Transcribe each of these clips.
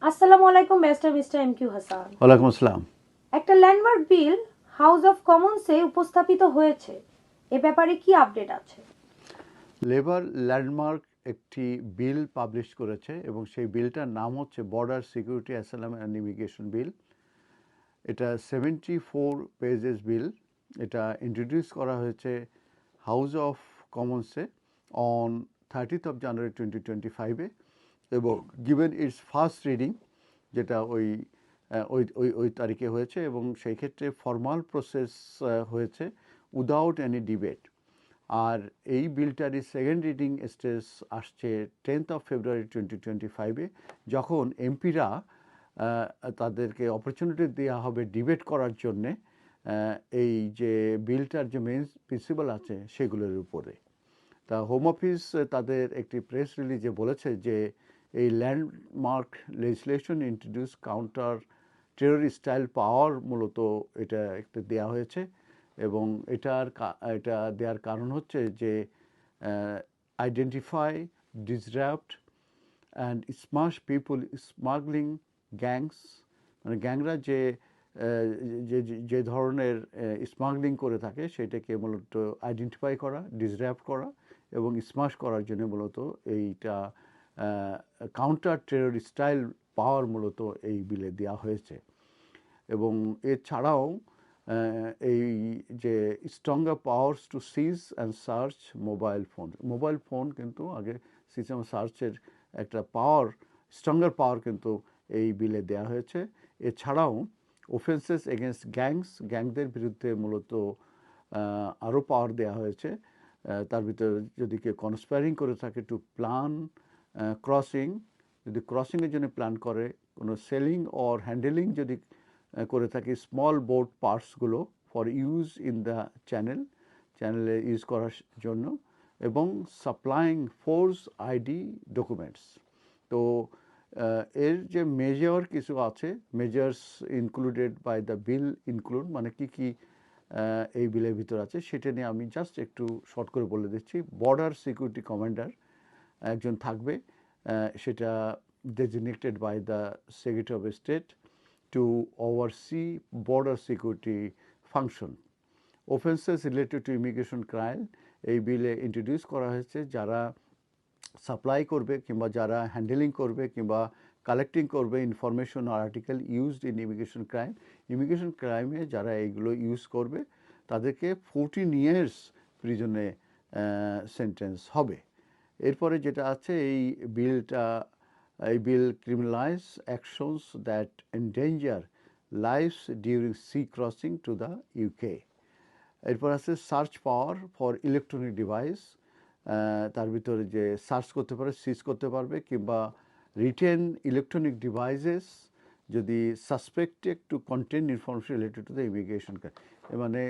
আসসালামু আলাইকুম barrister mister M Q Hasan. ওয়ালাইকুম আসসালাম। একটা ল্যান্ডমার্ক বিল হাউস অফ কমন্সে উপস্থাপিত হয়েছে, এ ব্যাপারে কি আপডেট আছে? লেবার ল্যান্ডমার্ক একটি বিল পাবলিশ করেছে এবং সেই বিলটার নাম হচ্ছে border security asylum and immigration bill. এটা 74 পেজেস বিল। এটা ইন্ট্রোডিউস করা হয়েছে হাউস অফ কমন্সে অন 30th of January 2025-এ এবং গিভেন ইটস ফার্স্ট রিডিং, যেটা ওই তারিখে হয়েছে এবং সেই ক্ষেত্রে ফর্মাল প্রসেস হয়েছে উইদাউট এনি ডিবেট। আর এই বিলটারই সেকেন্ড রিডিং স্টেজ আসছে 10th of February 2025-এ, যখন এমপিরা তাদেরকে অপরচুনিটি দেওয়া হবে ডিবেট করার জন্যে এই যে বিলটার যে মেইন প্রিন্সিপাল আছে সেগুলোর উপরে। তা হোম অফিস তাদের একটি প্রেস রিলিজে বলেছে যে এই landmark legislation introduce counter terrorist style power মূলত এটা একটা দেওয়া হয়েছে এবং এটা দেওয়ার কারণ হচ্ছে যে identify, disrupt and smash people smuggling gangs, মানে গ্যাংরা যে যে ধরনের স্মাগলিং করে থাকে সেটাকে মূলত আইডেন্টিফাই করা, ডিসরাপ্ট করা এবং স্মাশ করার জন্য মূলত এইটা কাউন্টার টেররিস্ট স্টাইল পাওয়ার মূলত এই বিলে দেওয়া হয়েছে। এবং এছাড়াও এই যে stronger powers to seize and search mobile phone কিন্তু আগে সিজ এবং সার্চের একটা পাওয়ার, স্ট্রঙ্গার পাওয়ার কিন্তু এই বিলে দেওয়া হয়েছে। এছাড়াও অফেন্সেস এগেনস্ট গ্যাংদের বিরুদ্ধে মূলত আরও পাওয়ার দেওয়া হয়েছে। তার ভিতরে যদি কেউ কনস্পায়ারিং করে থাকে টু প্ল্যান ক্রসিং, যদি ক্রসিংয়ের জন্য প্ল্যান করে, কোনো সেলিং অর হ্যান্ডেলিং যদি করে থাকি স্মল বোট পার্টসগুলো ফর ইউজ ইন দ্য চ্যানেলে ইউজ করার জন্য, এবং সাপ্লাইং ফোর্স আইডি ডকুমেন্টস। তো এর যে মেজর কিছু আছে, measures included by the bill include, মানে কি কি এই বিলের ভিতর আছে সেটা নিয়ে আমি জাস্ট একটু শর্ট করে বলে দিচ্ছি। বর্ডার সিকিউরিটি কমান্ডার একজন থাকবে, সেটা designated by the secretary of state to oversee border security function. Offenses related to immigration crime এই বিলে ইন্ট্রোডিউস করা হয়েছে, যারা সাপ্লাই করবে কিংবা যারা হ্যান্ডেলিং করবে কিংবা কালেক্টিং করবে ইনফরমেশন আর আর্টিকেল ইউজড ইন ইমিগ্রেশন ক্রাইমে যারা এইগুলো ইউজ করবে তাদেরকে 14 years প্রিজনে সেন্টেন্স হবে। এরপরে যেটা আছে এই bill criminalise actions that endanger lives during sea crossing to the UK. এরপর আছে search power for electronic device, তার ভিতরে যে সার্চ করতে পারে, সিজ করতে পারবে কিংবা রিটেন ইলেকট্রনিক ডিভাইসেস যদি suspected two content information related to the immigration. মানে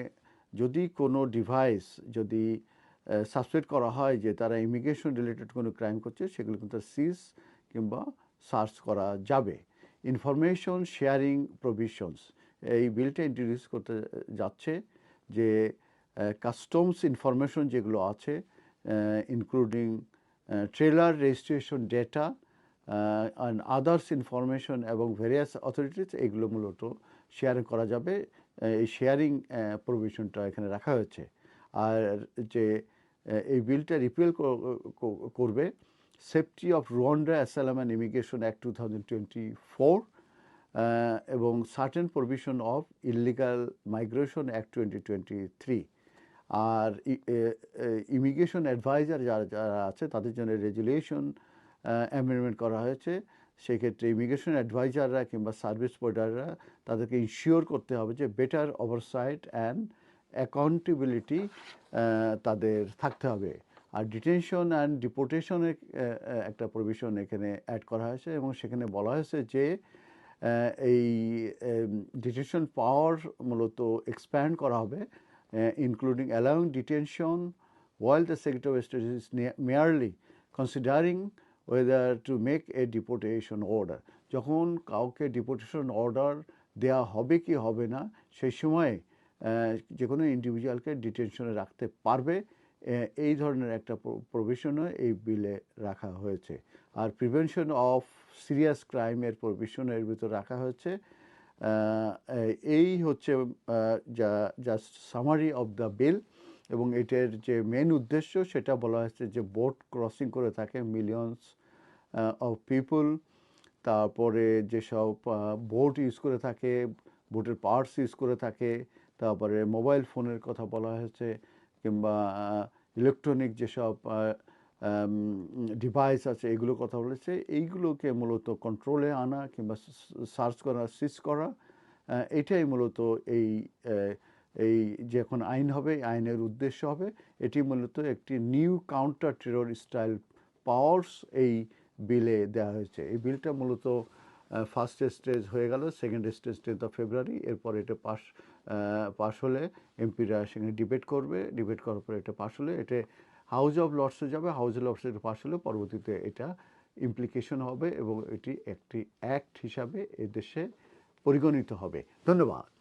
যদি কোনো ডিভাইস যদি সাসপেক্ট করা হয় যে তারা ইমিগ্রেশন রিলেটেড কোনো ক্রাইম করছে, সেগুলো কিন্তু সিজ কিংবা সার্চ করা যাবে। ইনফরমেশন শেয়ারিং প্রভিশনস, এই বিলটা ইন্ট্রোডিউস করতে যাচ্ছে যে কাস্টমস ইনফরমেশন যেগুলো আছে including trailer registration data and others information এবং ভেরিয়াস অথরিটিস, এগুলো মূলত শেয়ারিং করা যাবে। এই শেয়ারিং প্রভিশনটা এখানে রাখা হয়েছে। আর যে এই বিলটা রিপিল করবে safety of Rwanda asylum and immigration act 2024 এবং certain provision of illegal migration act 2023। আর ইমিগ্রেশন অ্যাডভাইজার যারা যারা আছে তাদের জন্য রেজুলেশন অ্যামেন্ডমেন্ট করা হয়েছে। সেক্ষেত্রে ইমিগ্রেশন অ্যাডভাইজাররা কিংবা সার্ভিস প্রোভাইডাররা তাদেরকে ইনশিওর করতে হবে যে বেটার ওভারসাইট অ্যান্ড অ্যাকাউন্টেবিলিটি তাদের থাকতে হবে। আর ডিটেনশন অ্যান্ড ডিপোর্টেশনের একটা প্রভিশন এখানে অ্যাড করা হয়েছে এবং সেখানে বলা হয়েছে যে এই ডিটেনশন পাওয়ার মূলত এক্সপ্যান্ড করা হবে, including allowing detention while the Secretary of State is merely considering whether to make a deportation order. যখন কাউকে ডিপোর্টেশন অর্ডার দেওয়া হবে কি হবে না সেই সময়ে যে কোনো ইন্ডিভিজুয়ালকে ডিটেনশনে রাখতে পারবে এই ধরনের একটা প্রভিশনও এই বিলে রাখা হয়েছে। আর প্রিভেনশন অফ সিরিয়াস ক্রাইমের প্রভিশনের ভিতর রাখা হয়েছে। এই হচ্ছে যা জাস্ট সামারি অফ দ্য বিল, এবং এটার যে মেন উদ্দেশ্য সেটা বলা হয়েছে যে বোট ক্রসিং করে থাকে মিলিয়নস অফ পিপল, তারপরে যেসব বোট ইউজ করে থাকে, বোটের পার্টস ইউজ করে থাকে, তারপরে মোবাইল ফোনের কথা বলা হয়েছে, কিংবা ইলেকট্রনিক যেসব ডিভাইস আছে এগুলোর কথা বলেছে। এইগুলোকে মূলত কন্ট্রোলে আনা কিংবা সার্চ করা, সিজ করা, এটাই মূলত এই এই যে এখন আইন হবে, আইনের উদ্দেশ্য হবে। এটি মূলত একটি new counter terror style powers এই বিলে দেওয়া হয়েছে। এই বিলটা মূলত ফার্স্ট স্টেজ হয়ে গেল, second stage 10th of February। এরপর এটা পাশ হলে এমপিরা সেখানে ডিবেট করবে, ডিবেট করার পরে এটা পাশ হলে এটা হাউস অফ লর্ডসে যাবে, হাউস অফ লর্ডসে পাশ হলে পরবর্তীতে এটা ইমপ্লিকেশন হবে এবং এটি একটি অ্যাক্ট হিসাবে এদেশে পরিগণিত হবে। ধন্যবাদ।